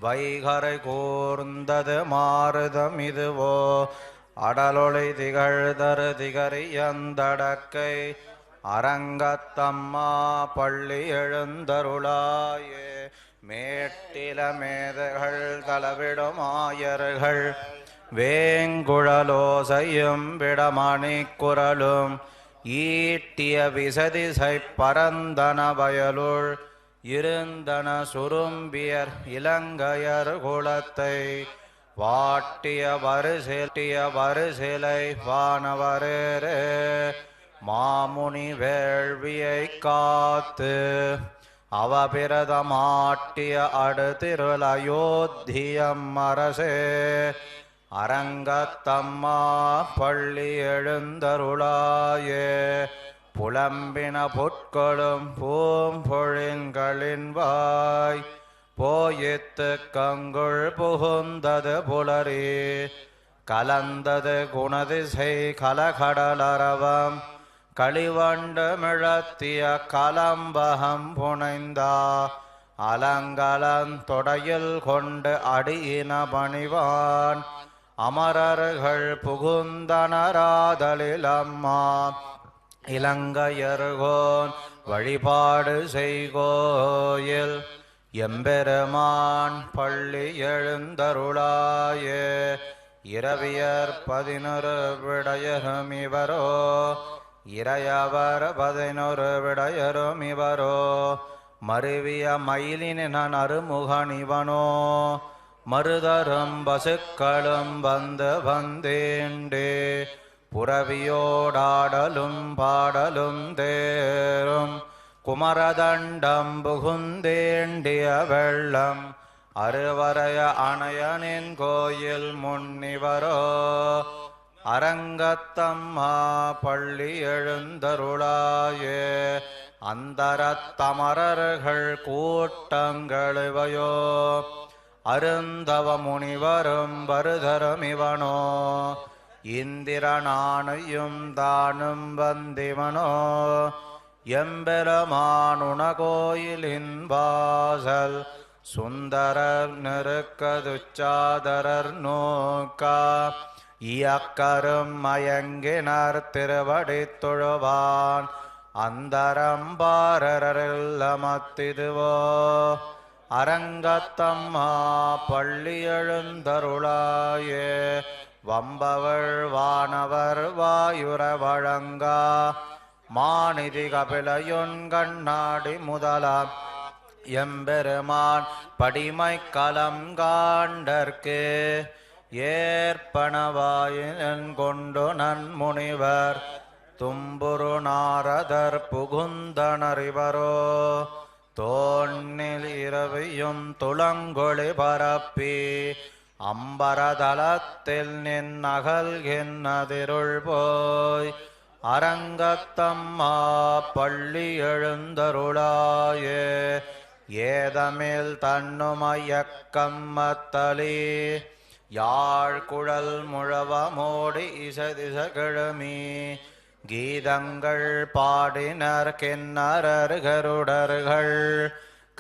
வைகரை கூர்ந்தது மாறுதம் இதுவோ அடலொளி திகழ்தரு திகரியந்தடக்கை அரங்கத்தம்மா பள்ளி எழுந்தருளாயே. மேட்டில மேதர்கள் தளவிடும் ஆயர்கள் வேங்குழலோசையும் விடமணி குரலும் ஈட்டிய விசதிசை பரந்தன வயலுள் இருந்தன சுரும்பியர் இலங்கையர் குலத்தை வாட்டிய வரிசிலை வானவரே மாமுனி வேள்வியை காத்து அவபிரதமாட்டிய அடுதிருள் அயோத்தியம் அரசே அரங்கத்தம்மா பள்ளி எழுந்தருளாயே. புலம்பின புட்களும் பூம்பொழின்களின் வாய் போயித்து கங்குள் புகுந்தது புலரி கலந்தது குணதிசை கலகடலரவம் களிவண்டு மிழத்திய கலம்பகம் புனைந்தா அலங்கலந்தொடையில் கொண்டு அடியின பணிவான் அமரர்கள் புகுந்தனராதலில் அம்மா இலங்கையர்கோன் வழிபாடு செய்கோயில் எம்பெருமான் பள்ளி எழுந்தருளாயே. இரவியர் 11 விடையரும் இவரோ இறையவர் 11 விடையரும் இவரோ மருவிய மயிலின் அருமுகன் இவனோ மருதரும் பசுக்களும் வந்து வந்தேண்டே புரவியோடாடலும் பாடலும் தேரும் குமரதண்டம் புகுந்தேண்டிய வெள்ளம் அருவரைய அணையனின் கோயில் முன்னிவரோ அரங்கத்தம்மா பள்ளி எழுந்தருளாயே. அந்தரத்தமரர்கள் கூட்டங்களிவையோ அருந்தவ முனிவரும் வருதரும் இவனோ இந்திரனானையும் தானும் வந்திவனோ எம்பெருமானுண கோயிலின் வாசல் சுந்தரர் நெருக்கதுச்சாதரர் நோக்கா இயக்கரும் மயங்கினர் திருவடி தொழுவான் அந்தரம்பாரரில்லமத்திதுவோ அரங்கத்தம்மா பள்ளி எழுந்தருளாயே. வம்பவள் வானவர் வாயுர வழங்கா மாநிதி கபிலையொன் கண்ணாடி முதலாம் எம்பெருமான் படிமை கலம் காண்டற்கு ஏற்பனவாயின் கொண்டு நன்முனிவர் தும்புரு நாரதர் புகுந்தனறிவரோ தோன்னில் இரவியும் துளங்கொளி பரப்பி அம்பரதலத்தில் நின்னகல்கின்னதிருள் போய் அரங்கத்தம்மா பள்ளி எழுந்தருளாயே. ஏதமில் தன்னுமயக்கம்மத்தலி யாழ்குழல் முழவமோடி இசதிச கிழமி கீதங்கள் பாடினர் கிண்ணரர் கருடர்கள்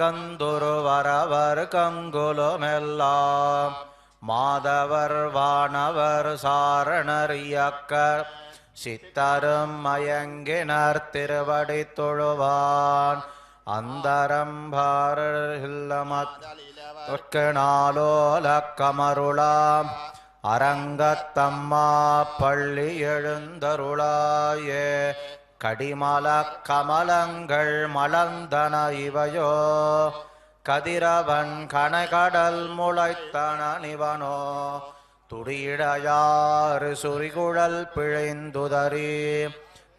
கந்துரு வரவர் கங்குலுமெல்லாம் மாதவர் வானவர் சாரணர் இயக்கர் சித்தரும் மயங்கினர் திருவடி தொழுவான் அந்தரம்பாரல்லமத்கனாலோலக்கமருளாம் அரங்கத்தம்மா பள்ளி எழுந்தருளாயே. கடிமல கமலங்கள் மலர்ந்தன இவையோ கதிரவன் கனகடல் முளைத்தன நிவனோ துடியிடையாறு சுரிகுழல் பிழைந்துதறி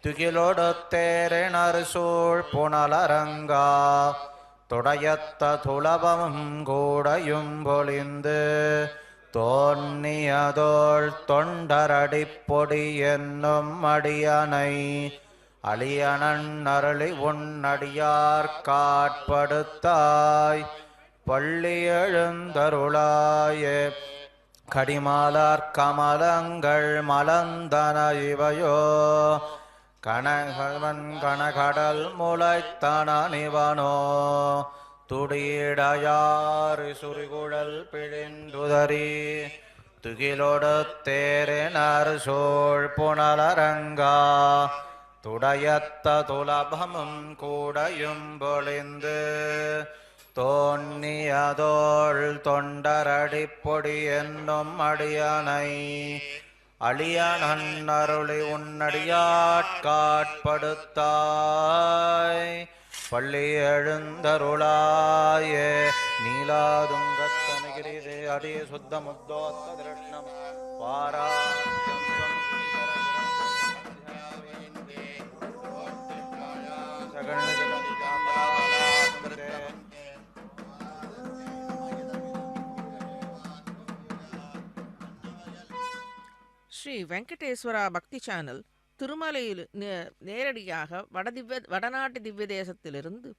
துகிலொடு தேரினர் சூழ் புனலரங்கா துடையத்த துளபமும் கூடையும் பொலிந்து தோன்னியதோள் தொண்டரடிப்பொடி என்னும் அடியனை அழியனன் அருளி உன்னடியார் காட்படுத்தாய் பள்ளி எழுந்தருளாய கடிமாலார் கமலங்கள் மலந்தன இவையோ கனகவன் கனகடல் முளைத்தன நிவனோ துடியடையாறு சுரிகுழல் பிழிந்துதறி துகிலொடு தேரினர் சோழ் புனலரங்கா துடையத்த துலபமும் கூடையும் பொழிந்து தோன்னியதோள் தொண்டரடிப்பொடி என்னும் அடியனை அழியனன் அருளி உன்னடியாட்காட்படுத்தாய் பள்ளி எழுந்தருளாய நீலாதுங்கத்தனகிரிதே அடி சுத்த முத்தோத்த திருஷ்ணம் பாராஜம் ஸ்ரீ வெங்கடேஸ்வரா பக்தி சேனல் திருமலையில் நேரடியாக வடநாட்டு திவ்ய தேசத்திலிருந்து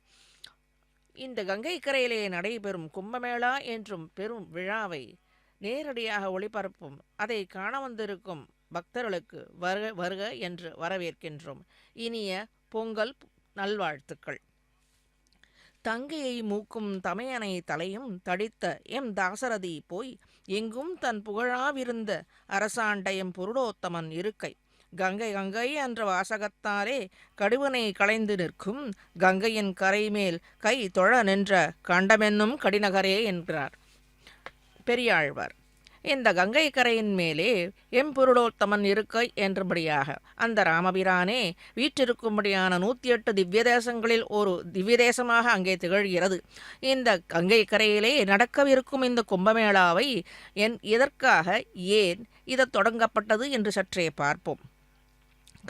இந்த கங்கை கரையிலே நடைபெறும் கும்பமேளா என்றும் பெரும் விழாவை நேரடியாக ஒளிபரப்பும் அதை காண வந்திருக்கும் பக்தர்களுக்கு வருக வருக என்று வரவேற்கின்றோம். இனிய பொங்கல் நல்வாழ்த்துக்கள். தங்கையை மூக்கும் தமையனை தலையும் தடித்த எம் தாசரதி போய் எங்கும் தன் புகழாவிருந்த அரசாண்டையம் புருடோத்தமன் இருக்கை கங்கை கங்கை என்ற வாசகத்தாலே கடுவனை களைந்து நிற்கும் கங்கையின் கரைமேல் கை தொழ நின்ற கண்டமென்னும் கடிநகரே என்கிறார் பெரியாழ்வார். இந்த கங்கை கரையின் மேலே எம்பொருளோத்தமன் இருக்கை என்றபடியாக அந்த ராமபிரானே வீற்றிருக்கும்படியான 108 திவ்ய தேசங்களில் ஒரு திவ்ய தேசமாக அங்கே திகழ்கிறது. இந்த கங்கை கரையிலே நடக்கவிருக்கும் இந்த கும்பமேளாவை எதற்காக ஏன் இது தொடங்கப்பட்டது என்று சற்றே பார்ப்போம்.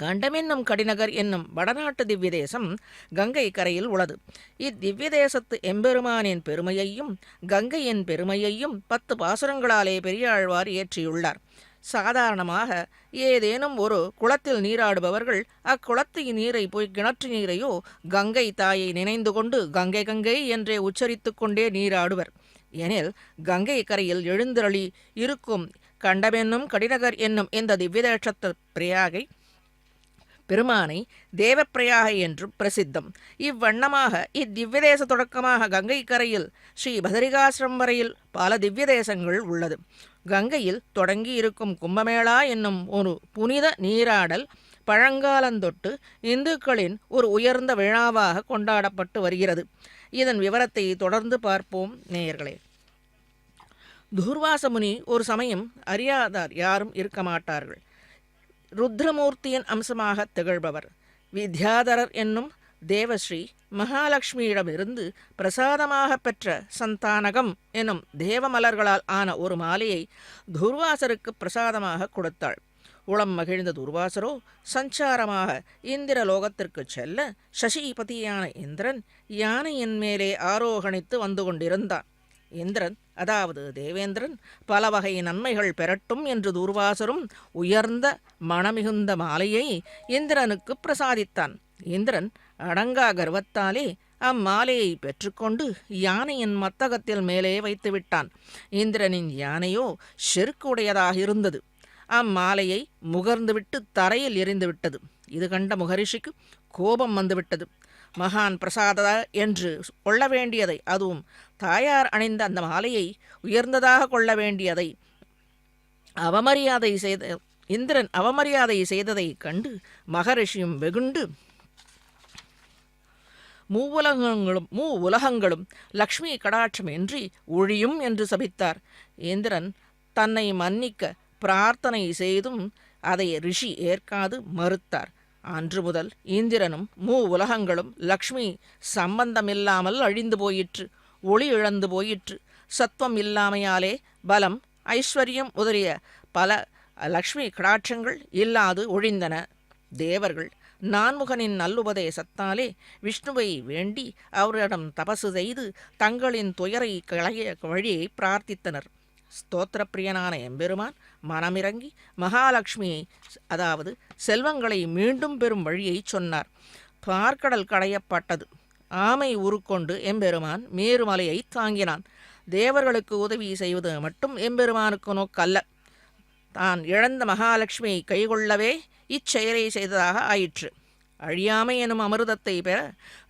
கண்டமென்னும் கடிநகர் என்னும் வடநாட்டு திவ்ய தேசம் கங்கை கரையில் உள்ளது. இத்திவ்ய தேசத்து எம்பெருமானின் பெருமையையும் கங்கையின் பெருமையையும் 10 பாசுரங்களாலே பெரியாழ்வார் இயற்றியுள்ளார். சாதாரணமாக ஏதேனும் ஒரு குளத்தில் நீராடுபவர்கள் அக்குளத்து நீரை போய் கிணற்று நீரையோ கங்கை தாயை நினைந்து கொண்டு கங்கை கங்கை என்றே உச்சரித்து கொண்டே நீராடுவர். எனில் கங்கை கரையில் எழுந்தருளி இருக்கும் கண்டமென்னும் கடிநகர் என்னும் இந்த திவ்யதேசத்து பிரயாகை பெருமானை தேவப்பிரயாக என்றும் பிரசித்தம். இவ்வண்ணமாக இத்திவ்யதேச தொடக்கமாக கங்கை கரையில் ஸ்ரீ பதரிகாசிரம் வரையில் பல திவ்ய தேசங்கள் உள்ளது. கங்கையில் தொடங்கி இருக்கும் கும்பமேளா என்னும் ஒரு புனித நீராடல் பழங்காலந்தொட்டு இந்துக்களின் ஒரு உயர்ந்த விழாவாக கொண்டாடப்பட்டு வருகிறது. இதன் விவரத்தை தொடர்ந்து பார்ப்போம் நேயர்களே. துர்வாசமுனி ஒரு சமயம் அறியாதார் யாரும் இருக்க மாட்டார்கள். ருத்ரமூர்த்தியின் அம்சமாக திகழ்பவர். வித்யாதரர் என்னும் தேவஸ்ரீ மகாலட்சுமியிடமிருந்து பிரசாதமாக பெற்ற சந்தானகம் எனும் தேவமலர்களால் ஆன ஒரு மாலையை துர்வாசருக்கு பிரசாதமாக கொடுத்தாள். உளம் மகிழ்ந்த துர்வாசரோ சஞ்சாரமாக இந்திரலோகத்திற்கு செல்ல சசிபதியான இந்திரன் யானையின் மேலே ஆரோகணித்து வந்து கொண்டிருந்தான். இந்திரன் அதாவது தேவேந்திரன் பல வகை நன்மைகள் பெறட்டும் என்று துர்வாசரும் உயர்ந்த மனமிகுந்த மாலையை இந்திரனுக்கு பிரசாதித்தான். இந்திரன் அடங்கா கர்வத்தாலே அம்மாலையை பெற்றுக்கொண்டு யானையின் மத்தகத்தில் மேலே வைத்து விட்டான். இந்திரனின் யானையோ செருக்கு உடையதாக இருந்தது. அம்மாலையை முகர்ந்துவிட்டு தரையில் எறிந்துவிட்டது. இது கண்ட முகரிஷிக்கு கோபம் வந்துவிட்டது. மகான் பிரசாத என்று கொள்ள வேண்டியதை, அதுவும் தாயார் அணிந்த அந்த மாலையை உயர்ந்ததாக கொள்ள வேண்டியதை இந்திரன் அவமரியாதை செய்ததை கண்டு மகரிஷியும் வெகுண்டு மூவுலகங்களும் லக்ஷ்மி கடாட்சமின்றி ஒழியும் என்று சபித்தார். இந்திரன் தன்னை மன்னிக்க பிரார்த்தனை செய்தும் அதை ரிஷி ஏற்காது மறுத்தார். அன்று முதல் இந்திரனும் உலகங்களும் லக்ஷ்மி சம்பந்தமில்லாமல் அழிந்து போயிற்று. ஒளி இழந்து போயிற்று. சத்துவம் இல்லாமையாலே பலம் ஐஸ்வர்யம் முதலிய பல லக்ஷ்மி கடாட்சங்கள் இல்லாது ஒழிந்தன. தேவர்கள் நான்முகனின் நல்லுபதேசத்தாலே விஷ்ணுவை வேண்டி அவரிடம் தபசு செய்து தங்களின் துயரை களைய வழியை பிரார்த்தித்தனர். ஸ்தோத்திர பிரியனான எம்பெருமான் மனமிறங்கி மகாலட்சுமியை அதாவது செல்வங்களை மீண்டும் பெறும் வழியை சொன்னார். பார்க்கடல் கடையப்பட்டது. ஆமை உருக்கொண்டு எம்பெருமான் மேருமலையை தாங்கினான். தேவர்களுக்கு உதவி செய்வது மட்டும் எம்பெருமானுக்கு நோக்கல்ல. தான் இழந்த மகாலட்சுமியை கைகொள்ளவே இச்செயலை செய்ததாக ஆயிற்று. அழியாமை எனும் அமிர்தத்தை பெற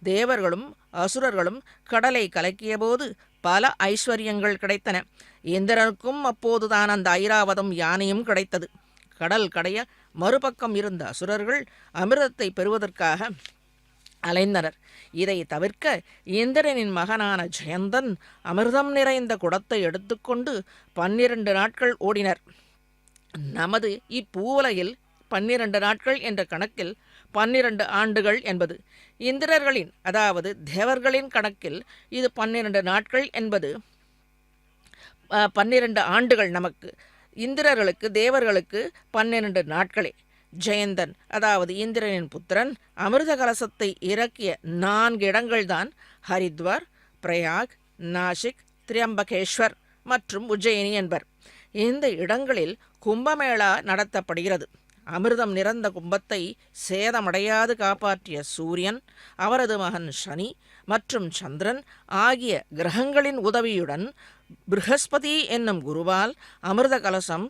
தேவர்களும் அசுரர்களும் கடலை கலக்கியபோது பல ஐஸ்வர்யங்கள் கிடைத்தன. இந்திரனுக்கும் அப்போதுதான் அந்த ஐராவதம் யானையும் கிடைத்தது. கடல் கடைய மறுபக்கம் இருந்த அசுரர்கள் அமிர்தத்தை பெறுவதற்காக அலைந்தனர். இதை தவிர்க்க இந்திரனின் மகனான ஜெயந்தன் அமிர்தம் நிறைந்த குடத்தை எடுத்துக்கொண்டு 12 நாட்கள் ஓடினர். நமது இப்பூவுலகில் 12 நாட்கள் என்ற கணக்கில் 12 ஆண்டுகள் என்பது, இந்திரர்களின் அதாவது தேவர்களின் கணக்கில் இது 12 நாட்கள் என்பது 12 ஆண்டுகள். நமக்கு இந்திரர்களுக்கு தேவர்களுக்கு 12 நாட்களே. ஜெயந்தன் அதாவது இந்திரனின் புத்திரன் அமிர்த கலசத்தை இறக்கிய 4 இடங்கள்தான் ஹரித்வார், பிரயாக், நாசிக், திரியம்பகேஸ்வர் மற்றும் உஜ்ஜயினி என்பர். இந்த இடங்களில் கும்பமேளா நடத்தப்படுகிறது. அமிர்தம் நிறைந்த கும்பத்தை சேதமடையாது காப்பாற்றிய சூரியன், அவரது மகன் சனி மற்றும் சந்திரன் ஆகிய கிரகங்களின் உதவியுடன் ப்ரஹஸ்பதி என்னும் குருவால் அமிர்த கலசம்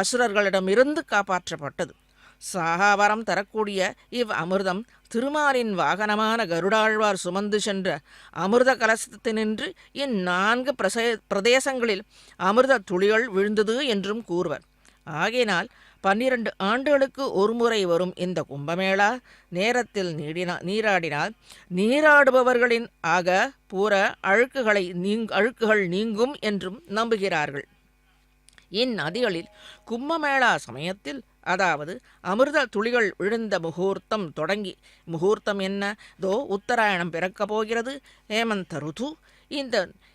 அசுரர்களிடமிருந்து காப்பாற்றப்பட்டது. சாகாவரம் தரக்கூடிய இவ் அமிர்தம் திருமாலின் வாகனமான கருடாழ்வார் சுமந்து சென்ற அமிர்த கலசத்தினின்று இந்நான்கு பிரதேசங்களில் அமிர்த துளிகள் விழுந்தது என்றும் கூறுவர். ஆகையினால் 12 ஆண்டுகளுக்கு ஒருமுறை வரும் இந்த கும்பமேளா நேரத்தில் நீராடினால் நீராடுபவர்களின் ஆக புற அழுக்குகள் நீங்கும் என்றும் நம்புகிறார்கள். இந்நதிகளில் கும்பமேளா சமயத்தில் அதாவது அமிர்த துளிகள் விழுந்த முகூர்த்தம் தொடங்கி, முகூர்த்தம் என்ன, உத்தராயணம் பிறக்கப் போகிறது, ஹேமந்த ருது.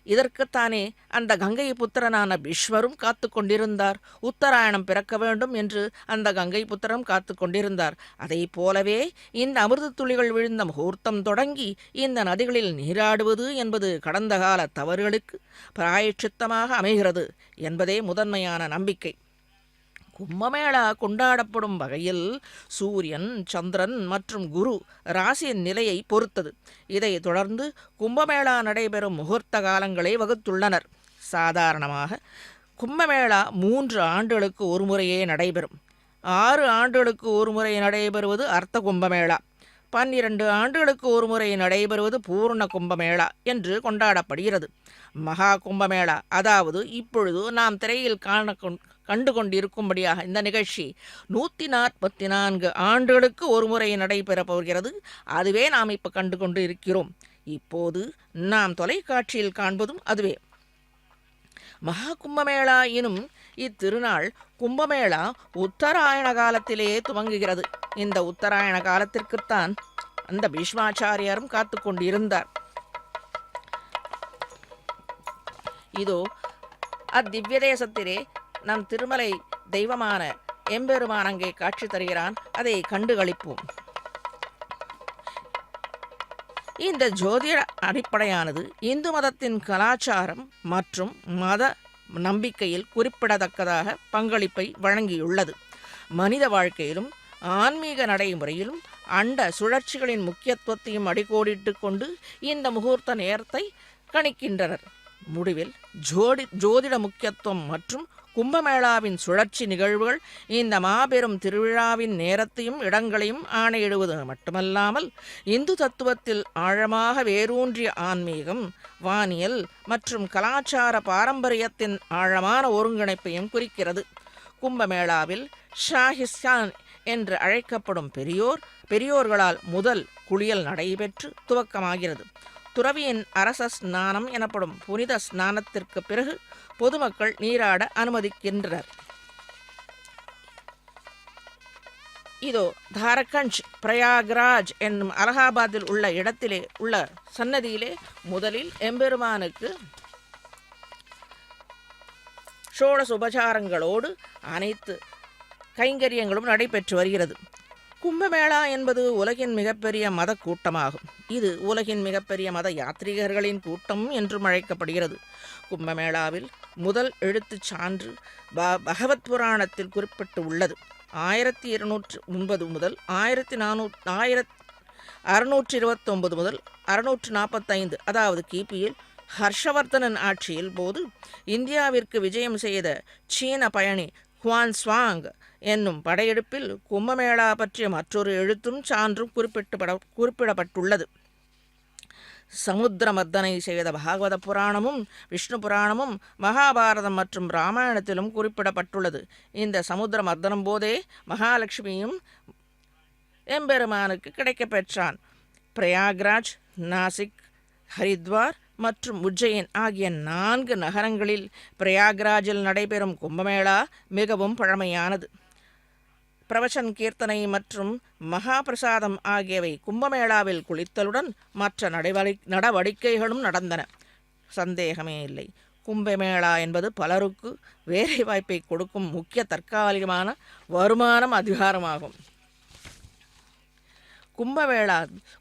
இதற்குத்தானே அந்த கங்கை புத்திரனான பீஷ்மரும் காத்து கொண்டிருந்தார். உத்தராயணம் பிறக்க வேண்டும் என்று அந்த கங்கை புத்திரம் காத்து கொண்டிருந்தார். அதை போலவே இந்த அமிர்த துளிகள் விழுந்த முகூர்த்தம் தொடங்கி இந்த நதிகளில் நீராடுவது என்பது கடந்த கால தவறுகளுக்கு பிராயச்சித்தமாக அமைகிறது என்பதே முதன்மையான நம்பிக்கை. கும்பமேளா கொண்டாடப்படும் வகையில் சூரியன், சந்திரன் மற்றும் குரு ராசியின் நிலையை பொறுத்தது. இதைத் தொடர்ந்து கும்பமேளா நடைபெறும் முகூர்த்த காலங்களை வகுத்துள்ளனர். சாதாரணமாக கும்பமேளா 3 ஆண்டுகளுக்கு ஒரு முறையே நடைபெறும். 6 ஆண்டுகளுக்கு ஒரு முறை நடைபெறுவது அர்த்த கும்பமேளா, 12 ஆண்டுகளுக்கு ஒரு முறை நடைபெறுவது பூர்ண கும்பமேளா என்று கொண்டாடப்படுகிறது. மகா கும்பமேளா அதாவது இப்பொழுது நாம் திரையில் கண்டு கொண்டிருக்கும்படியாக இந்த நிகழ்ச்சி 144 ஆண்டுகளுக்கு ஒரு முறை நடைபெறப் போகிறது. அதுவே நாம் இப்போ கண்டு கொண்டு இருக்கிறோம். இப்போது நாம் தொலைக்காட்சியில் காண்பதும் அதுவே. மகா கும்பமேளா எனும் இத்திருநாள் கும்பமேளா உத்தராயண காலத்திலேயே துவங்குகிறது. இந்த உத்தராயண காலத்திற்குத்தான் அந்த பீஷ்மாச்சாரியாரும் காத்து கொண்டிருந்தார். இதோ அத்திவ்ய தேசத்திலே நம் திருமலை தெய்வமான எம்பெருமான் அங்கே காட்சி தருகிறான். அதை கண்டு களிப்போம். இந்த ஜோதிட அடிப்படையானது இந்து மதத்தின் கலாச்சாரம் மற்றும் மத நம்பிக்கையில் குறிப்பிடத்தக்கதாக பங்களிப்பை வழங்கியுள்ளது. மனித வாழ்க்கையிலும் ஆன்மீக நடைமுறையிலும் அண்ட சுழற்சிகளின் முக்கியத்துவத்தையும் அடிக்கோடிட்டு கொண்டு இந்த முகூர்த்த நேரத்தை கணிக்கின்றனர். முடிவில் ஜோதிட முக்கியத்துவம் மற்றும் கும்பமேளாவின் சுழற்சி நிகழ்வுகள் இந்த மாபெரும் திருவிழாவின் நேரத்தையும் இடங்களையும் ஆணையிடுவது மட்டுமல்லாமல் இந்து தத்துவத்தில் ஆழமாக வேரூன்றிய ஆன்மீகம், வானியல் மற்றும் கலாச்சார பாரம்பரியத்தின் ஆழமான ஒருங்கிணைப்பையும் குறிக்கிறது. கும்பமேளாவில் ஷாஹிஸ்தான் என்று அழைக்கப்படும் பெரியோர்களால் முதல் குளியல் நடைபெற்று துவக்கமாகிறது. துறவியின் அரச ஸ்நானம் எனப்படும் புனித ஸ்நானத்திற்கு பிறகு பொதுமக்கள் நீராட அனுமதிக்கின்றனர். இதோ தாரகஞ்ச் பிரயாக்ராஜ் என்னும் அலகாபாத்தில் உள்ள இடத்திலே உள்ள சன்னதியிலே முதலில் எம்பெருமானுக்கு ஷோடச உபசாரங்களோடு அனைத்து கைங்கரியங்களும் நடைபெற்று வருகிறது. கும்பமேளா என்பது உலகின் மிகப்பெரிய மத கூட்டமாகும். இது உலகின் மிகப்பெரிய மத யாத்ரீகர்களின் கூட்டம் என்றும் அழைக்கப்படுகிறது. கும்பமேளாவில் முதல் எழுத்துச் சான்று பகவத் புராணத்தில் குறிப்பிட்டு உள்ளது. 1209 முதல் 629 முதல் 645 அதாவது கிபியில் ஹர்ஷவர்தனன் ஆட்சியில் போது இந்தியாவிற்கு விஜயம் செய்த சீன பயணி ஹுவான் ஸ்வாங் என்னும் படையெடுப்பில் கும்பமேளா பற்றிய மற்றொரு எழுத்தும் சான்றும் குறிப்பிடப்பட்டுள்ளது. சமுத்திரமர்தனை செய்த பாகவத புராணமும் விஷ்ணு புராணமும் மகாபாரதம் மற்றும் இராமாயணத்திலும் குறிப்பிடப்பட்டுள்ளது. இந்த சமுத்திரமர்தனம் போதே மகாலட்சுமியும் எம்பெருமானுக்கு கிடைக்கப் பெற்றான். பிரயாக்ராஜ், நாசிக், ஹரித்வார் மற்றும் உஜ்ஜைன் ஆகிய 4 நகரங்களில் பிரயாக்ராஜில் நடைபெறும் கும்பமேளா மிகவும் பழமையானது. பிரவச்சன், கீர்த்தனை மற்றும் மகாபிரசாதம் ஆகியவை கும்பமேளாவில் குளித்தலுடன் மற்ற நடவடிக்கைகளும் நடந்தன. சந்தேகமே இல்லை, கும்பமேளா என்பது பலருக்கு வேலை வாய்ப்பை கொடுக்கும் முக்கிய தற்காலிகமான வருமானம் அதிகாரமாகும்.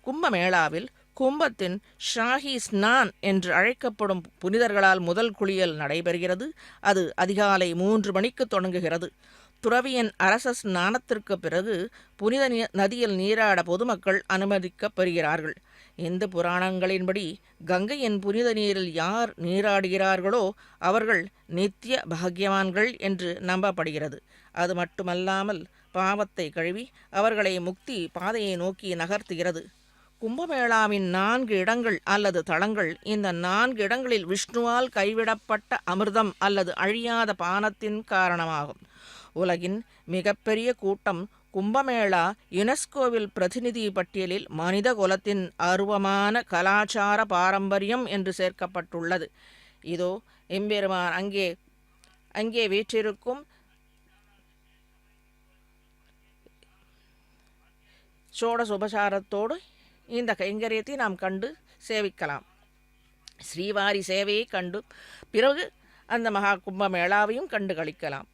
கும்பமேளாவில் கும்பத்தின் ஷாஹி ஸ்நான் என்று அழைக்கப்படும் புனிதர்களால் முதல் குளியல் நடைபெறுகிறது. அது அதிகாலை 3 மணிக்கு தொடங்குகிறது. துறவியின் அரச ஸ்நானத்திற்கு பிறகு புனித நதியில் நீராட பொதுமக்கள் அனுமதிக்கப்படுகிறார்கள். இந்து புராணங்களின்படி கங்கையின் புனித நீரில் யார் நீராடுகிறார்களோ அவர்கள் நித்திய பாக்யவான்கள் என்று நம்பப்படுகிறது. அது மட்டுமல்லாமல் பாவத்தை கழுவி அவர்களை முக்தி பாதையை நோக்கி நகர்த்துகிறது. கும்பமேளாவின் 4 இடங்கள் அல்லது தளங்கள். இந்த 4 இடங்களில் விஷ்ணுவால் கைவிடப்பட்ட அமிர்தம் அல்லது அழியாத பானத்தின் காரணமாகும். உலகின் மிகப்பெரிய கூட்டம் கும்பமேளா யுனெஸ்கோவில் பிரதிநிதி பட்டியலில் மனித குலத்தின் அருவமான கலாச்சார பாரம்பரியம் என்று சேர்க்கப்பட்டுள்ளது. இதோ எம்பெருமான் அங்கே வீற்றிருக்கும் சோடச உபசாரத்தோடு இந்த கைங்கரியத்தை நாம் கண்டு சேவிக்கலாம். ஸ்ரீவாரி சேவையை கண்டு பிறகு அந்த மகா கும்பமேளாவையும் கண்டு களிக்கலாம்.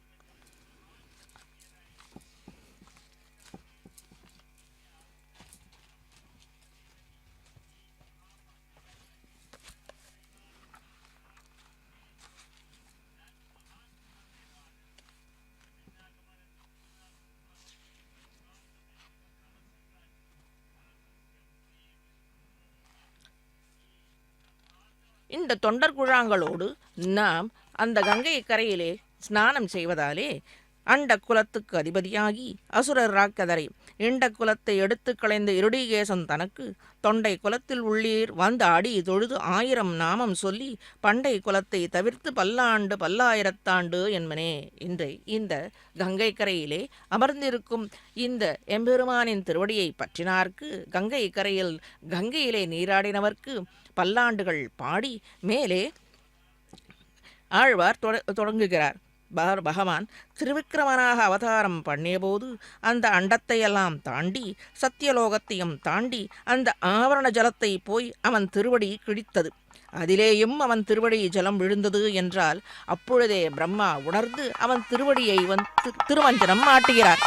இந்த தொண்டர் குழாங்களோடு நாம் அந்த கங்கை கரையிலே ஸ்நானம் செய்வதாலே அண்ட குலத்துக்கு அதிபதியாகி அசுரர் ராக்கதரை இண்ட குலத்தை எடுத்து களைந்த இருடிகேசன் தனக்கு தொண்டை குலத்தில் உள்ளீர் வந்த அடி தொழுது 1000 நாமம் சொல்லி பண்டை குலத்தை தவிர்த்து பல்லாண்டு பல்லாயிரத்தாண்டு என்பனே. இன்றை இந்த கங்கை கரையிலே அமர்ந்திருக்கும் இந்த எம்பெருமானின் திருவடியை பற்றினார்க்கு கங்கை கரையில் கங்கையிலே நீராடினவர்க்கு பல்லாண்டுகள் பாடி மேலே ஆழ்வார் தொடங்குகிறார். பகவான் திருவிக்கிரமனாக அவதாரம் பண்ணியபோது அந்த அண்டத்தையெல்லாம் தாண்டி சத்தியலோகத்தையும் தாண்டி அந்த ஆவரண ஜலத்தை போய் அவன் திருவடி கிழித்தது. அதிலேயும் அவன் திருவடி ஜலம் விழுந்தது என்றால் அப்பொழுதே பிரம்மா உணர்ந்து அவன் திருவடியை திருமஞ்சனம் மாட்டுகிறார்.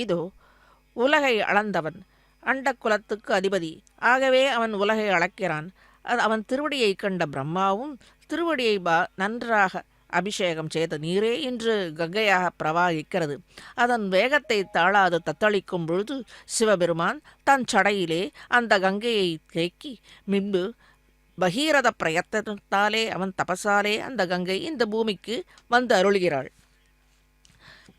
இதோ உலகை அளந்தவன், அண்டக்குலத்துக்கு அதிபதி. ஆகவே அவன் உலகை அளக்கிறான். அவன் திருவடியைக் கண்ட பிரம்மாவும் திருவடியை நன்றாக அபிஷேகம் செய்த நீரே இன்று கங்கையாக பிரவாகிக்கிறது. அதன் வேகத்தை தாழாது தத்தளிக்கும் பொழுது சிவபெருமான் தன் சடையிலே அந்த கங்கையை தேக்கி மின்பு பகீரத பிரயத்தனத்தாலே அவன் தபசாலே அந்த கங்கை இந்த பூமிக்கு வந்து அருள்கிறாள்.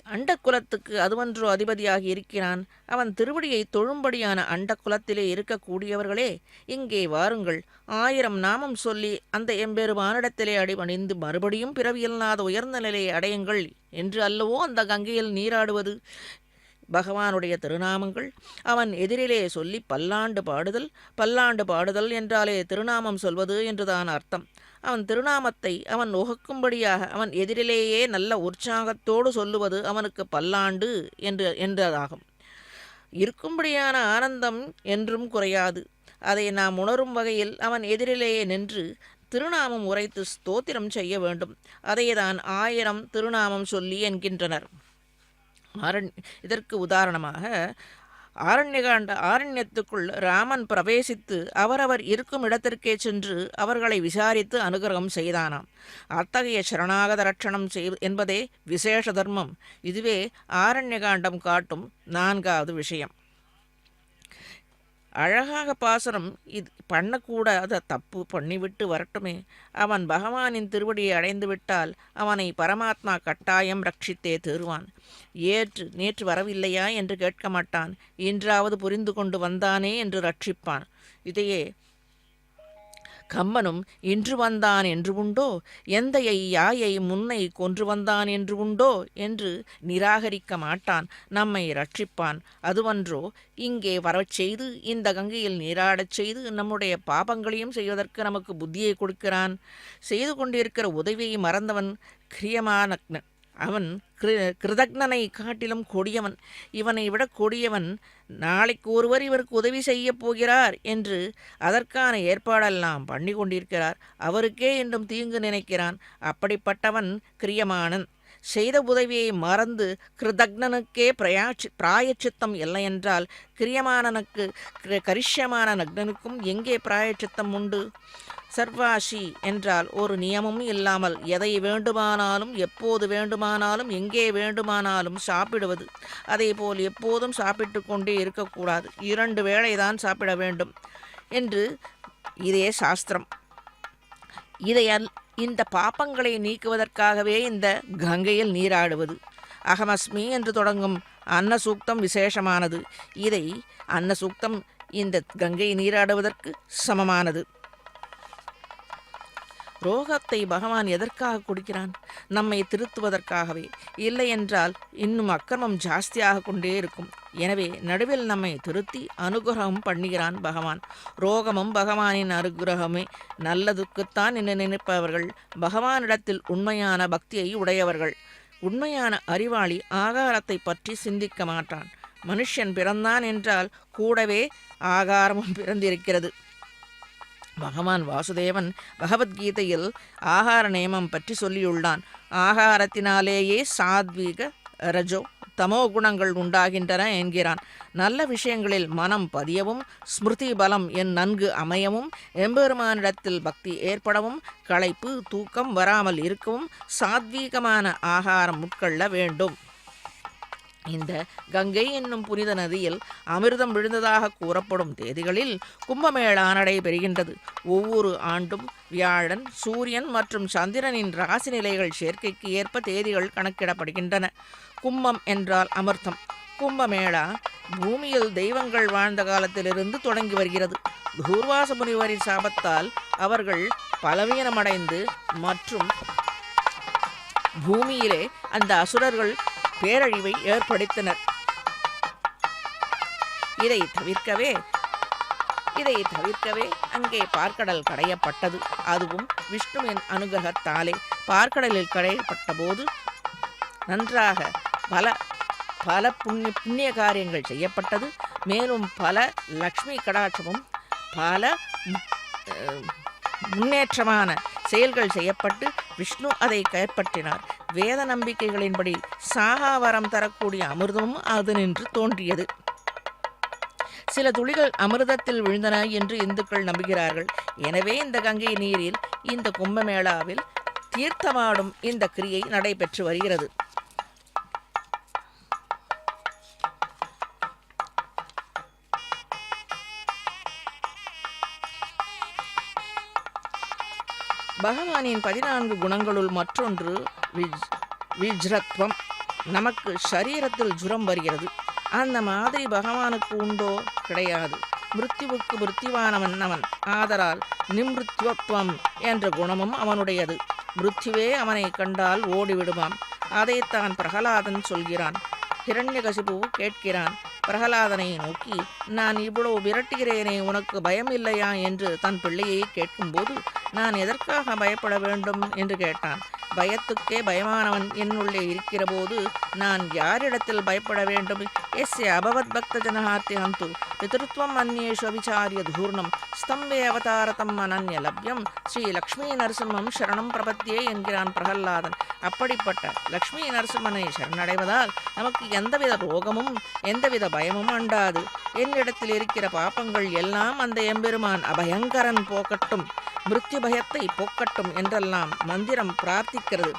அண்டக்குலத்துக்கு அதுவன்றோ அதிபதியாகி இருக்கிறான். அவன் திருவடியை தொழும்படியான அண்டக்குலத்திலே இருக்கக்கூடியவர்களே, இங்கே வாருங்கள். 1000 நாமம் சொல்லி அந்த எம்பெருமானிடத்திலே அடிபணிந்து மறுபடியும் பிறவியில்லாத உயர்ந்த நிலையை அடையுங்கள் என்று அல்லவோ அந்த கங்கையில் நீராடுவது. பகவானுடைய திருநாமங்கள் அவன் எதிரிலே சொல்லி பல்லாண்டு பாடுதல் என்றாலே திருநாமம் சொல்வது என்றுதான் அர்த்தம். அவன் திருநாமத்தை அவன் உகக்கும்படியாக அவன் எதிரிலேயே நல்ல உற்சாகத்தோடு சொல்லுவது அவனுக்கு பல்லாண்டு என்றதாகும். இருக்கும்படியான ஆனந்தம் என்றும் குறையாது. அதை நாம் உணரும் வகையில் அவன் எதிரிலேயே நின்று திருநாமம் உரைத்து ஸ்தோத்திரம் செய்ய வேண்டும். அதைதான் 1000 திருநாமம் சொல்லி என்கின்றனர். இதற்கு உதாரணமாக ஆரண்யத்துக்குள் ராமன் பிரவேசித்து அவரவர் இருக்கும் இடத்திற்கே சென்று அவர்களை விசாரித்து அனுகிரகம் செய்தானாம். அத்தகைய சரணாகத ரட்சணம் என்பதே விசேஷ தர்மம். இதுவே ஆரண்யகாண்டம் காட்டும் 4வது விஷயம். அழகாக பாசனம் இது பண்ணக்கூடாத தப்பு பண்ணிவிட்டு வரட்டுமே. அவன் பகவானின் திருவடியை அடைந்து விட்டால் அவனை பரமாத்மா கட்டாயம் ரட்சித்தே தீருவான். நேற்று வரவில்லையா என்று கேட்க மாட்டான். இன்றாவது புரிந்து கொண்டு வந்தானே என்று ரட்சிப்பான். இதையே கம்பனும் இன்று வந்தான் என்று உண்டோ, எந்தையை யாயை முன்னை கொன்று வந்தான் என்று உண்டோ என்று நிராகரிக்க மாட்டான். நம்மை ரட்சிப்பான். அதுவன்றோ இங்கே வரச் செய்து இந்த கங்கையில் நீராடச் செய்து நம்முடைய பாபங்களையும் செய்வதற்கு நமக்கு புத்தியை கொடுக்கிறான். செய்து கொண்டிருக்கிற உதவியை மறந்தவன் கிரியமானக்னன். அவன் கிருதக்னனை காட்டிலும் கொடியவன். இவனை விட கொடியவன் நாளைக்கு ஒருவர் இவருக்கு உதவி செய்ய போகிறார் என்று அதற்கான ஏற்பாடெல்லாம் பண்ணி கொண்டிருக்கிறார். அவருக்கே என்றும் தீங்கு நினைக்கிறான். அப்படிப்பட்டவன் கிரியமானன். செய்த உதவியை மறந்து கிருதக்னனுக்கே பிராயச்சித்தம் இல்லையென்றால் கிரியமானனுக்கு கரிஷ்யமான நக்னனுக்கும் எங்கே பிராயச்சித்தம் உண்டு? சர்வாசி என்றால் ஒரு நியமமும் இல்லாமல் எதை வேண்டுமானாலும் எப்போது வேண்டுமானாலும் எங்கே வேண்டுமானாலும் சாப்பிடுவது. அதேபோல் எப்போதும் சாப்பிட்டு கொண்டே இருக்கக்கூடாது. 2 வேளைதான் சாப்பிட வேண்டும் என்று இதே சாஸ்திரம். இந்த பாப்பங்களை நீக்குவதற்காகவே இந்த கங்கையில் நீராடுவது. அகமஸ்மி என்று தொடங்கும் அன்னசூக்தம் விசேஷமானது. இதை அன்னசூக்தம் இந்த கங்கை நீராடுவதற்கு சமமானது. ரோகத்தை பகவான் எதற்காக கொடுக்கிறான்? நம்மை திருத்துவதற்காகவே. இல்லை என்றால் இன்னும் அக்கிரமம் ஜாஸ்தியாக கொண்டே இருக்கும். எனவே நடுவில் நம்மை திருத்தி அனுகிரகம் பண்ணுகிறான் பகவான். ரோகமும் பகவானின் அனுகிரகமே. நல்லதுக்குத்தான் என்று நினைப்பவர்கள் பகவானிடத்தில் உண்மையான பக்தியை உடையவர்கள். உண்மையான அறிவாளி ஆகாரத்தை பற்றி சிந்திக்க மாட்டான். மனுஷன் பிறந்தான் என்றால் கூடவே ஆகாரமும் பிறந்திருக்கிறது. பகவான் வாசுதேவன் பகவத்கீதையில் ஆகார நியமம் பற்றி சொல்லியுள்ளான். ஆகாரத்தினாலேயே சாத்வீக ரஜோ தமோ குணங்கள் உண்டாகின்றன என்கிறான். நல்ல விஷயங்களில் மனம் பதியவும் ஸ்மிருதி பலம் நன்கு அமையவும் எம்பெருமானிடத்தில் பக்தி ஏற்படவும் களைப்பு தூக்கம் வராமல் இருக்கவும் சாத்வீகமான ஆகாரம் உட்கொள்ள வேண்டும். இந்த கங்கை என்னும் புனித நதியில் அமிர்தம் விழுந்ததாக கூறப்படும் தேதிகளில் கும்பமேளா நடைபெறுகின்றது. ஒவ்வொரு ஆண்டும் வியாழன், சூரியன் மற்றும் சந்திரனின் ராசி நிலைகள் சேர்க்கைக்கு ஏற்ப தேதிகள் கணக்கிடப்படுகின்றன. கும்பம் என்றால் அமிர்தம். கும்பமேளா பூமியில் தெய்வங்கள் வாழ்ந்த காலத்திலிருந்து தொடங்கி வருகிறது. தூர்வாச முனிவரின் சாபத்தால் அவர்கள் பலவீனமடைந்து மற்றும் பூமியிலே அந்த அசுரர்கள் பேரழிவை ஏற்படுத்தினர். இதை தவிர்க்கவே அங்கே பார்க்கடல் கடையப்பட்டது. அதுவும் விஷ்ணுவின் அனுகிரகத்தாலே பார்க்கடலில் கடையப்பட்ட போது நன்றாக பல புண்ணிய காரியங்கள் செய்யப்பட்டது. மேலும் பல லக்ஷ்மி கடாட்சமும் பல முன்னேற்றமான செயல்கள் செய்யப்பட்டு விஷ்ணு அதை கைப்பற்றினார். வேத நம்பிக்கைகளின்படி சாகாவரம் தரக்கூடிய அமிர்தமும் அது நின்று தோன்றியது. சில துளிகள் அமிர்தத்தில் விழுந்தன என்று இந்துக்கள் நம்புகிறார்கள். எனவே இந்த கங்கை நீரில் இந்த கும்பமேளாவில் தீர்த்தமாடும் இந்த கிரியை நடைபெற்று வருகிறது. பகவானின் 14 குணங்களுள் மற்றொன்று விஜ்ரத்வம். நமக்கு சரீரத்தில் ஜுரம் வருகிறது. அந்த மாதிரி பகவானுக்கு உண்டோ? கிடையாது. மிருத்யுவுக்கு மிருத்யுவானவன் அவன். ஆதலால் நிமிருத்வத்வம் என்ற குணமும் அவனுடையது. மிருத்யுவே அவனை கண்டால் ஓடிவிடுமாம். அதைத்தான் பிரகலாதன் சொல்கிறான். ஹிரண்யகசிபு கேட்கிறான் பிரகலாதனை நோக்கி, நான் இவ்வளவு விரட்டுகிறேனே, உனக்கு பயம் இல்லையா என்று தன் பிள்ளையை கேட்கும்போது, நான் எதற்காக பயப்பட வேண்டும் என்று கேட்டான். பயத்துக்கே பயமானவன் என்னுள்ளே இருக்கிற போது நான் யாரிடத்தில் பயப்பட வேண்டும்? எஸ்ய அபவத் பக்த ஜனஹாத்தி ஹந்து பிதృత్వం அந்நேஷு அவிசாரிய தூர்ணம் ஸ்தம்பே அவதாரதம் அனன்ய லப்யம் ஸ்ரீ லக்ஷ்மி நரசிம்மம் சரணம் பிரபத்தியே என்கிறான் பிரகல்லாதன். அப்படிப்பட்ட லக்ஷ்மி நரசிம்மனை சரணடைவதால் நமக்கு எந்தவித ரோகமும் எந்தவித பயமும் அண்டாது. என்னிடத்தில் இருக்கிற பாப்பங்கள் எல்லாம் அந்த எம்பெருமான் அபயங்கரன் போக்கட்டும், மிருத்யு பயத்தை போக்கட்டும் என்றெல்லாம் மந்திரம் பிரார்த்திக்கிறது.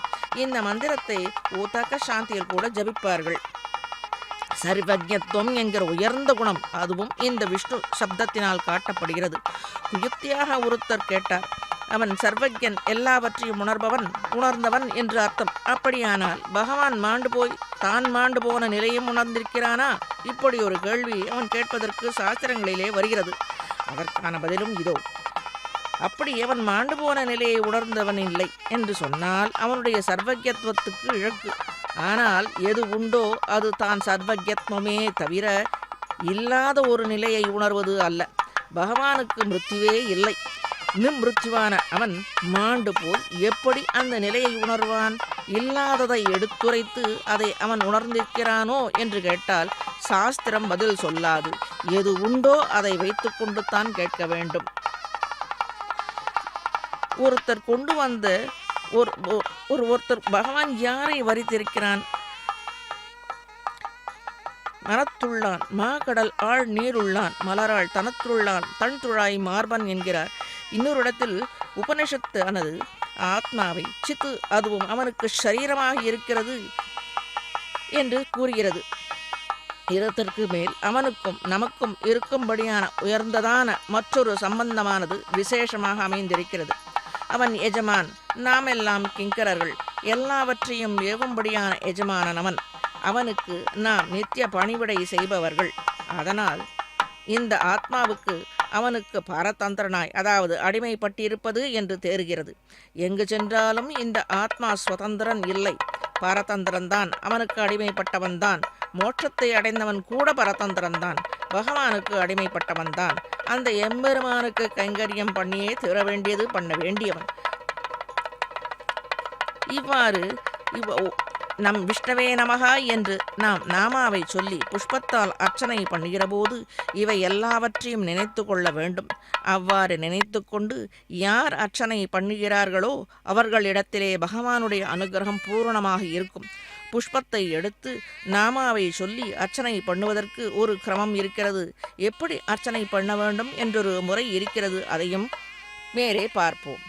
இந்த மந்திரத்தை ஊதக சாந்தியில் கூட ஜபிப்பார்கள். சர்வஜத்துவம் என்கிற உயர்ந்த குணம் அதுவும் இந்த விஷ்ணு சப்தத்தினால் காட்டப்படுகிறது. யுக்தியாக ஒருத்தர் கேட்டார், அவன் சர்வஜன், எல்லாவற்றையும் உணர்ந்தவன் என்று அர்த்தம். அப்படியானால் பகவான் தான் மாண்டு போன நிலையும் உணர்ந்திருக்கிறானா? இப்படி ஒரு கேள்வி அவன் கேட்பதற்கு சாஸ்திரங்களிலே வருகிறது. அதற்கான பதிலும் இதோ. அப்படி அவன் மாண்டு போன நிலையை உணர்ந்தவன் இல்லை என்று சொன்னால் அவனுடைய சர்வஜத்துவத்துக்கு இழக்கு. ஆனால் எது உண்டோ அது தான் சர்வஜத்வமே தவிர இல்லாத ஒரு நிலையை உணர்வது அல்ல. பகவானுக்கு மிருத்யுவே இல்லை. நிமிருத்யுவான அவன் மாண்டு போய் எப்படி அந்த நிலையை உணர்வான்? இல்லாததை எடுத்துரைத்து அதை அவன் உணர்ந்திருக்கிறானோ என்று கேட்டால் சாஸ்திரம் பதில் சொல்லாது. எது உண்டோ அதை வைத்து கொண்டு தான் கேட்க வேண்டும். ஒருத்தர் கொண்டு வந்த ஒருத்தர் பகவான் யாரை வரித்திருக்கிறான்? மரத்துள்ளான் மாகடல் ஆழ் நீருள்ளான் மலராள் தனத்துள்ளான் தன் துழாய் மார்பன் என்கிறார். இன்னொரு இடத்தில் உபனிஷத்து ஆனது ஆத்மாவை சித்து அதுவும் அவனுக்கு சரீரமாக இருக்கிறது என்று கூறுகிறது. இதற்கு மேல் அவனுக்கும் நமக்கும் இருக்கும்படியான உயர்ந்ததான மற்றொரு சம்பந்தமானது விசேஷமாக அமைந்திருக்கிறது. அவன் எஜமான், நாம் எல்லாம் கிங்கரர்கள். எல்லாவற்றையும் ஏவும்படியான எஜமானன் அவன். அவனுக்கு நாம் நித்திய பணிவிடை செய்பவர்கள். அதனால் இந்த ஆத்மாவுக்கு அவனுக்கு பரதந்திரனாய், அதாவது அடிமைப்பட்டிருப்பது என்று தேறுகிறது. எங்கு சென்றாலும் இந்த ஆத்மா சுதந்திரன் இல்லை, பரதந்திரன்தான். அவனுக்கு அடிமைப்பட்டவன்தான். மோட்சத்தை அடைந்தவன் கூட பரதந்திரன்தான், பகவானுக்கு அடிமைப்பட்டவன்தான். அந்த எம்பெருமானுக்கு கைங்கரியம் பண்ணியே தீர வேண்டியது, பண்ண வேண்டியவன். இவ்வாறு நம் விஷ்ணவே நமகா என்று நாம் நாமாவை சொல்லி புஷ்பத்தால் அர்ச்சனை பண்ணுகிற போது இவை எல்லாவற்றையும் நினைத்து கொள்ள வேண்டும். அவ்வாறு நினைத்து கொண்டு யார் அர்ச்சனை பண்ணுகிறார்களோ அவர்களிடத்திலே பகவானுடைய அனுகிரகம் பூரணமாக இருக்கும். புஷ்பத்தை எடுத்து நாமாவை சொல்லி அர்ச்சனை பண்ணுவதற்கு ஒரு கிரமம் இருக்கிறது. எப்படி அர்ச்சனை பண்ண வேண்டும் என்றொரு முறை இருக்கிறது. அதையும் மேலே பார்ப்போம்.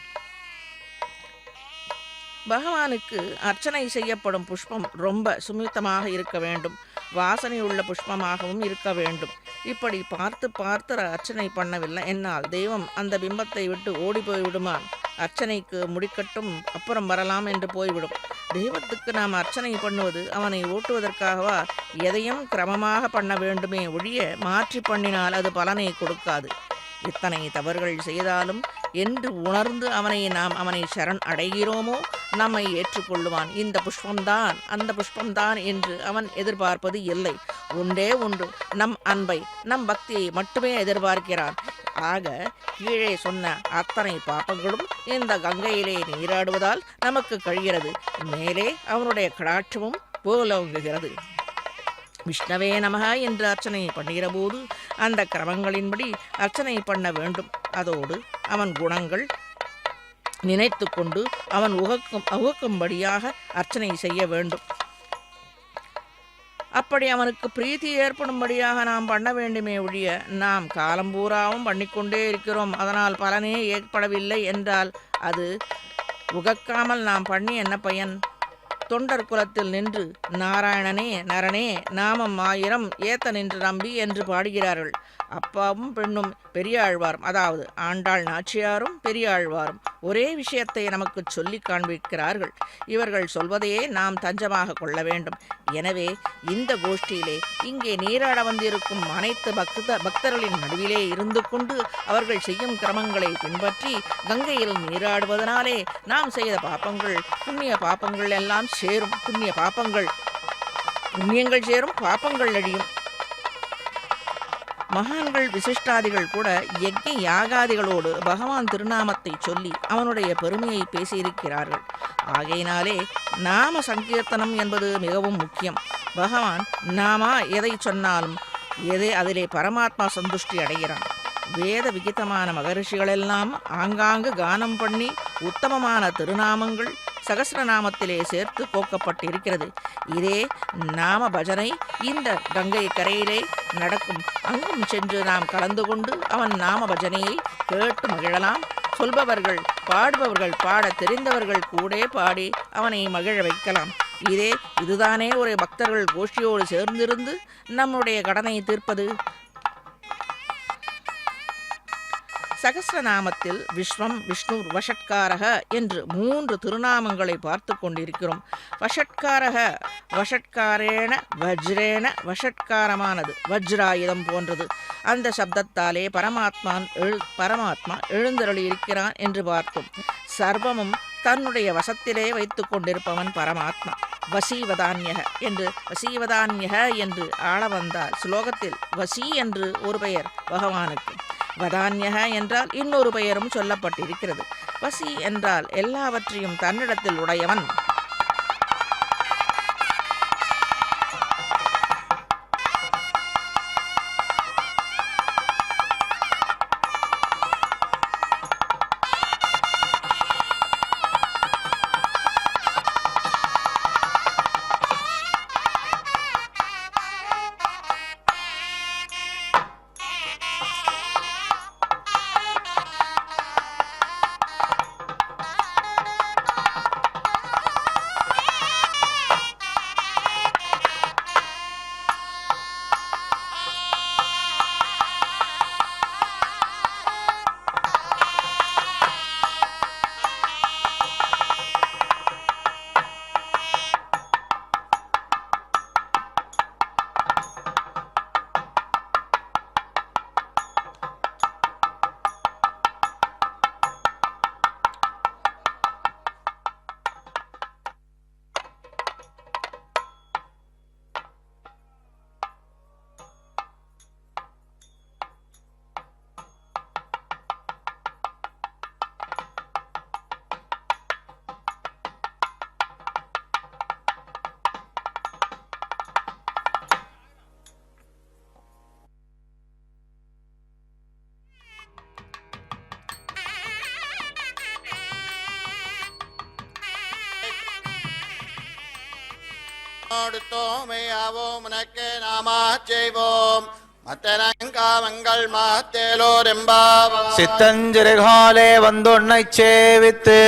பகவானுக்கு அர்ச்சனை செய்யப்படும் புஷ்பம் ரொம்ப சுமித்தமாக இருக்க வேண்டும், வாசனையுள்ள புஷ்பமாகவும் இருக்க வேண்டும். இப்படி பார்த்து அர்ச்சனை பண்ணவில்லை என்னால் தெய்வம் அந்த பிம்பத்தை விட்டு ஓடி போய்விடுமா? அர்ச்சனைக்கு முடிக்கட்டும், அப்புறம் வரலாம் என்று போய்விடும். தெய்வத்துக்கு நாம் அர்ச்சனை பண்ணுவது அவனை ஓட்டுவதற்காகவா? எதையும் கிரமமாக பண்ண வேண்டுமே ஒழிய மாற்றி பண்ணினால் அது பலனை கொடுக்காது. இத்தனை தவறுகள் செய்தாலும் என்று உணர்ந்து அவனை சரண் அடைகிறோமோ நம்மை ஏற்றுக்கொள்ளுவான். இந்த புஷ்பம்தான் அந்த புஷ்பம்தான் என்று அவன் எதிர்பார்ப்பது இல்லை. ஒன்றே ஒன்று, நம் அன்பை நம் பக்தியை மட்டுமே எதிர்பார்க்கிறான். ஆக கீழே சொன்ன அத்தனை பாப்பங்களும் இந்த கங்கையிலே நீராடுவதால் நமக்கு கழிகிறது. மேலே அவனுடைய கடாட்சமும் போலோங்குகிறது. விஷ்ணவே நமக என்று அர்ச்சனை பண்ணுகிற போது அந்த கிரமங்களின்படி அர்ச்சனை பண்ண வேண்டும். அதோடு அவன் குணங்கள் நினைத்து கொண்டு அவன் உகக்கும்படியாக அர்ச்சனை செய்ய வேண்டும். அப்படி அவனுக்கு பிரீத்தி ஏற்படும்படியாக நாம் பண்ண வேண்டுமே ஒழிய நாம் காலம்பூராவும் பண்ணிக்கொண்டே இருக்கிறோம், அதனால் பலனே ஏற்படவில்லை என்றால் அது உகக்காமல் நாம் பண்ணி என்ன பயன்? தொண்டர் குலத்தில் நின்று நாராயணனே நரனே நாமம் 1000 ஏத்த நின்று நம்பி என்று பாடுகிறார்கள். அப்பாவும் பெண்ணும் பெரியாழ்வாரும், அதாவது ஆண்டாள் நாச்சியாரும் பெரியாழ்வாரும் ஒரே விஷயத்தை நமக்கு சொல்லி காண்பிக்கிறார்கள். இவர்கள் சொல்வதையே நாம் தஞ்சமாக கொள்ள வேண்டும். எனவே இந்த கோஷ்டியிலே இங்கே நீராட வந்திருக்கும் அனைத்து பக்தர்களின் நடுவிலே இருந்து கொண்டு அவர்கள் செய்யும் கிரமங்களை பின்பற்றி கங்கையில் நீராடுவதனாலே நாம் செய்த பாப்பங்கள் புண்ணிய பாப்பங்கள் எல்லாம் சேரும். புண்ணியங்கள் சேரும், பாப்பங்கள் அழியும். மகான்கள் விசிஷ்டாதிகள் கூட யஜ்ஞ யாகாதிகளோடு பகவான் திருநாமத்தை சொல்லி அவனுடைய பெருமையை பேசியிருக்கிறார்கள். ஆகையினாலே நாம சங்கீர்த்தனம் என்பது மிகவும் முக்கியம். பகவான் நாமா எதை சொன்னாலும் அதிலே பரமாத்மா சந்துஷ்டி அடைகிறான். வேத விகிதமான மகரிஷிகளெல்லாம் ஆங்காங்கு கானம் பண்ணி உத்தமமான திருநாமங்கள் சகஸ்ரநாமத்திலே சேர்த்து கோக்கப்பட்டிருக்கிறது. இதே நாம பஜனை இந்த கங்கை கரையிலே நடக்கும். அங்கும் சென்று நாம் கலந்து கொண்டு அவன் நாம பஜனையை கேட்டு மகிழலாம். சொல்பவர்கள் பாடுபவர்கள் பாட தெரிந்தவர்கள் கூட பாடி அவனை மகிழ வைக்கலாம். இதுதானே ஒரு பக்தர்கள் கோஷ்டியோடு சேர்ந்திருந்து நம்முடைய கடனை தீர்ப்பது. சகஸ்ரநாமத்தில் விஸ்வம், விஷ்ணு, வஷட்காரக என்று 3 திருநாமங்களை பார்த்து கொண்டிருக்கிறோம். வஷட்காரக வஷட்காரேன வஜ்ரேன, வஷட்காரமானது வஜ்ராயுதம் போன்றது. அந்த சப்தத்தாலே பரமாத்மா எழுந்தருளி இருக்கிறான் என்று பார்த்தோம். சர்வமும் தன்னுடைய வசத்திலே வைத்து கொண்டிருப்பவன் பரமாத்மா. வசீவதான்யக என்று ஆள வந்தால் ஸ்லோகத்தில் வசி என்று ஒரு பெயர் பகவானுக்கு, வதான்யக என்றால் இன்னொரு பெயரும் சொல்லப்பட்டிருக்கிறது. வசி என்றால் எல்லாவற்றையும் தன்னிடத்தில் உடையவன். தோமையாவோம் உனக்கு நாமா செய்வோம் மத்தனங்காமங்கள் மாத்தேலோரெம்பாவாய். சித்தஞ்சிறுகாலே வந்துன்னை சேவித்து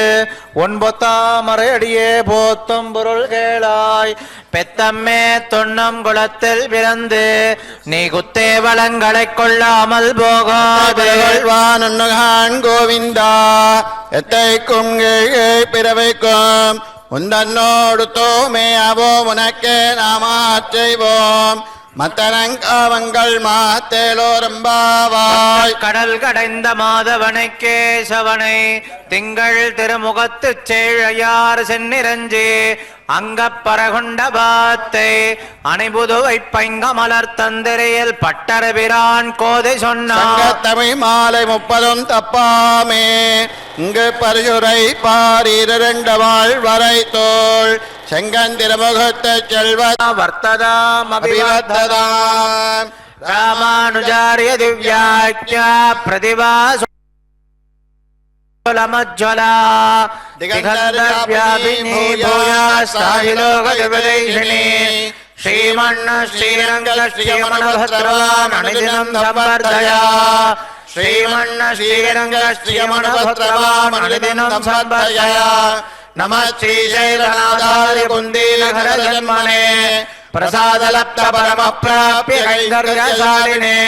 ஒன்பொத்தாமரையடியே போத்தும் பொருள் கேளாய். பெத்தம்மே தொன்னம் குளத்தில் பிறந்து நீ குத்தே வளங்களைக் கொள்ளாமல் போகாதேவான் கோவிந்தா எத்தைக்கும் பிறவைக்கும் உந்தன்னோடு தோமையாவோம் உனக்கு நாமா செய்வோம் மத்தனங்காவங்கள் மாத்தேலோரம்பாவாய். கடல் கடைந்த மாதவனை கேசவனை திங்கள் திருமுகத்து சேழையார் சென்னிரஞ்சி அங்கப்பரகுண்ட பாத்தை அணைபுதுவை பைங்கமலர் தந்திரையில் பட்டரபிரான் கோதை சொன்னார். தமிழ் மாலை 30 தப்பாமே இங்கு பரிசுரை பாரிரண்ட வாழ்வரை தோள் செங்கந்திரமுகத்தை செல்வ வர்த்ததாம் அபிவர்த்ததாம் ராமானுஜாரிய திவ்யாக்யா பிரதிபா लमज्ज्वला दिगन्तव्यापिनी भूयास्ताहिलोकजगदैषिणी श्रीमन्न श्रीरङ्ग श्रीयमनभद्रवान् अनुदिनं संवर्धया श्रीमन्न श्रीरङ्ग श्रीयमनभद्रवान् अनुदिनं संवर्धया नमः श्रीशैलनाथाय कुन्दीनगर जन्मने प्रसादलब्ध परमप्राप्य कैङ्कर्यशालिने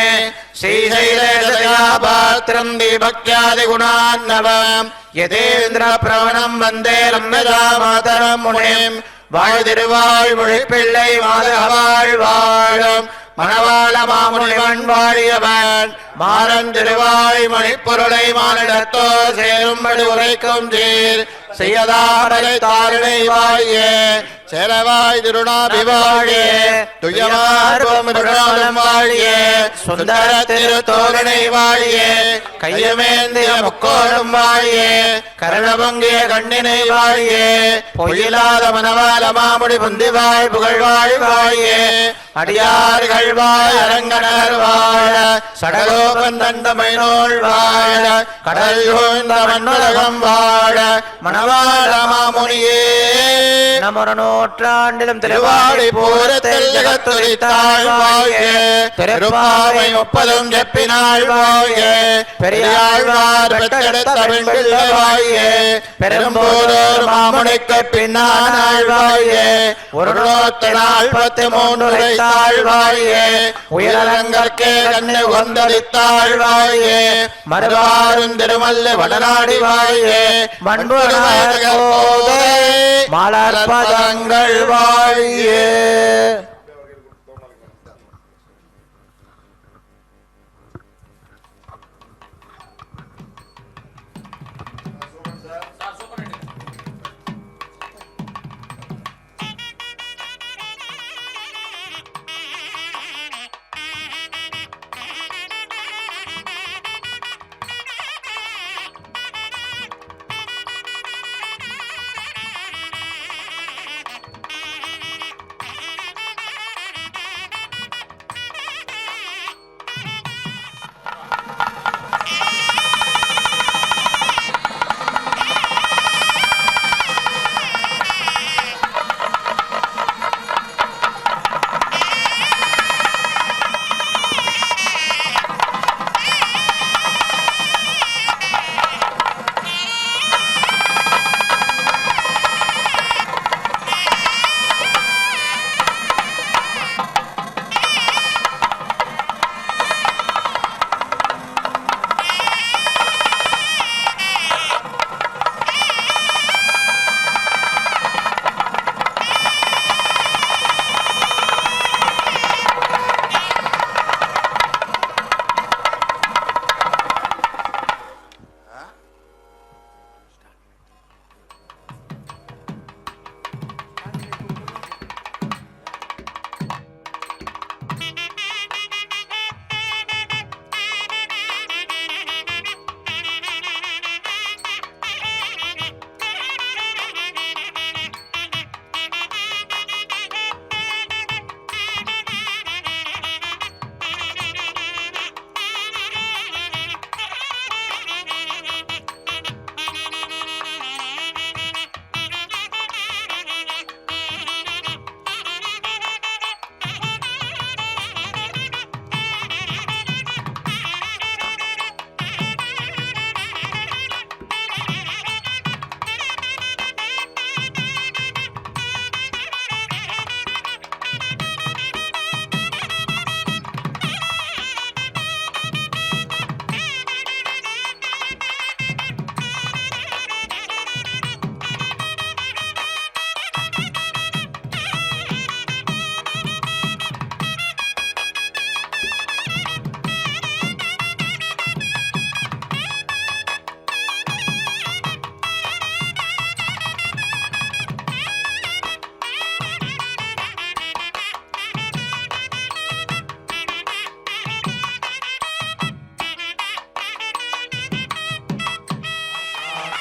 श्रीशैलेशया पात्रं दीभक्त्यादिगुणान्नवम् यतेन्द्रप्रवणं वन्दे रम्यजा मातरं मुनिं வாழ்திருவாழ் மொழிப்பிள்ளை மாதவாழ் வாழும் மணவாள மாமுனிவன் வாழியவன் மாறன் திருவாழ் மணிப்பொருளை மானிடத்தோ சேரும்படி உரைக்கும் சீர் செய்யதாமரை தாரணை வாழிய சேரவாய் திருநாபிவாழிய துயமார்பம் வாழிய சுந்தர திருத்தோரணை வாழிய கையமேந்திய முக்கோணம் வாழிய கரணபங்கிய கண்ணினை வாழிய பொயிலாத மனவாள மாமுடி புந்திவாய் புகழ்வாழ் வாழிய அடியார்கள் வாழ அரங்கனர் வாழ சடகோபன் தந்தமை நோள் வாழ கடல் சூழ்ந்த மண்ணுலகம் வாழ மணவாள மாமுனியே நமர நூற்றாண்டிலும் திருவாடி பூரத்தில் ஜகத்துரித்தாள் வாழ திருப்பாவை 30 செப்பினாள் வாழ பெரியாழ்வார் பெற்றெடுத்த பெண்பிள்ளை வாழ பெரும்போதோர் மாமுனிக்கு பின்னாள் வாழ ஒரு 143 உரைத்தாள் வாழ உயரங்கற்கே கண்ணு உகந்தளித்தாள் வாழ மறுவாரும் திருமல்ல வடநாடி வாழ மண்புறோதே மலர்பதங்கள் வாழிய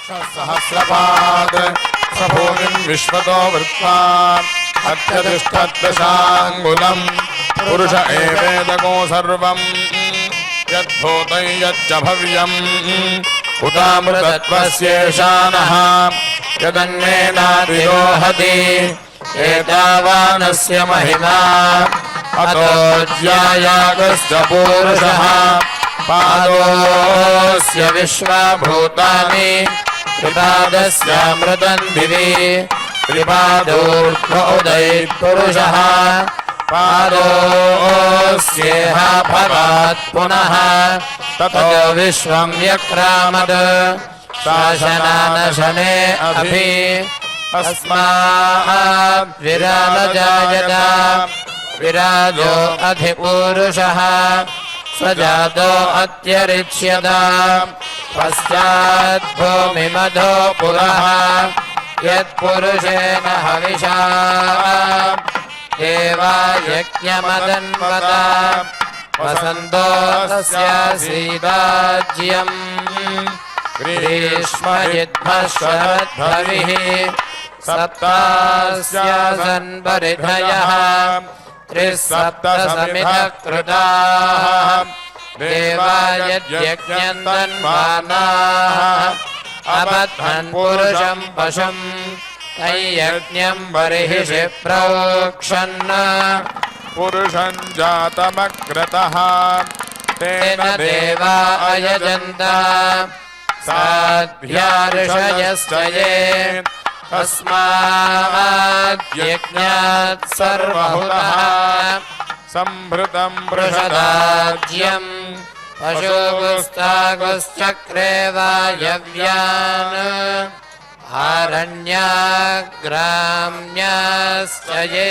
सहस्रपाद सभूमिं विश्वतो वृत्तान् अत्यतिष्ठद्दशाङ्गुलम् पुरुष एवेदको सर्वम् यद्भूतं यच्च भव्यम् उतामृतत्वस्येषानः यदन्नेनाद्विरोहति एतावानस्य महिमा अतो ज्यायागस्य पूरुषः पादोऽस्य विश्वभूतानि त्रिपादस्यामृतं दिवि त्रिपादोर्ध्वोदयपुरुषः पादोऽस्येह भवात् पुनः ततो विश्वं व्यक्रामद शासनानशने अभि अस्मात् विराजजायत विराजो अधिपूरुषः सजातो अत्यरिच्यत पश्चात् भूमिमधो पुरः यत्पुरुषेण हविषा देवा यज्ञमदन्वत वसन्तो तस्यासीदाज्यम् ग्रीष्मयिद्भशरद्भविः सप्तास्यासन् परिधयः त्रिसप्तसमिधः कृताः देवा यज्ञम् तन्वानाः अबध्नन् पुरुषं पशुम् तैयज्ञम् बर्हिषि प्रोक्षन् पुरुषं जातमक्रतः तेन देवा अयजन्त साध्या ऋषयश्च ये तस्मात् यज्ञात् सर्वहुतः संभृतं पृषदाज्यम् पशुगुस्तागुश्चक्रे वायव्यान् आरण्याग्राम्याश्च ये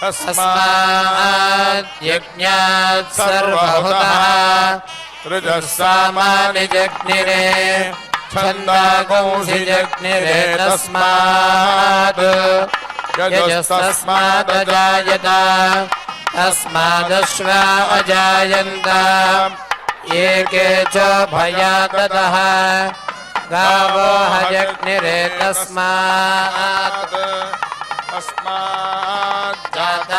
तस्मात् यज्ञात् सर्वहुतः ऋजः सामानि जग्निरे छन्दागुंसि जग्निरे तस्मात् यजस्तस्मादजायत तस्मादश्वा अजायन्त एके च भयाततः गावो हजग्निरे तस्मात् जाता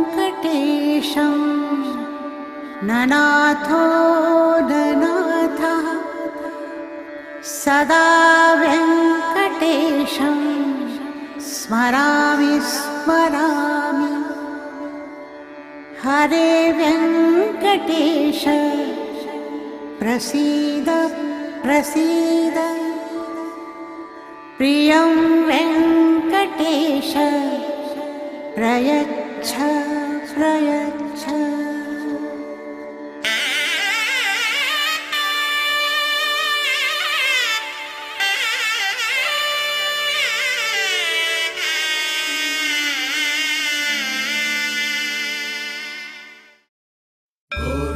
वेङ्कटेशं ननाथो ननाथः सदा वेङ्कटेशं स्मरामि स्मरामि हरे वेङ्कटेश प्रसीद प्रसीद प्रियं वेङ्कटेश प्रयच्छ प्रयच्छ Guru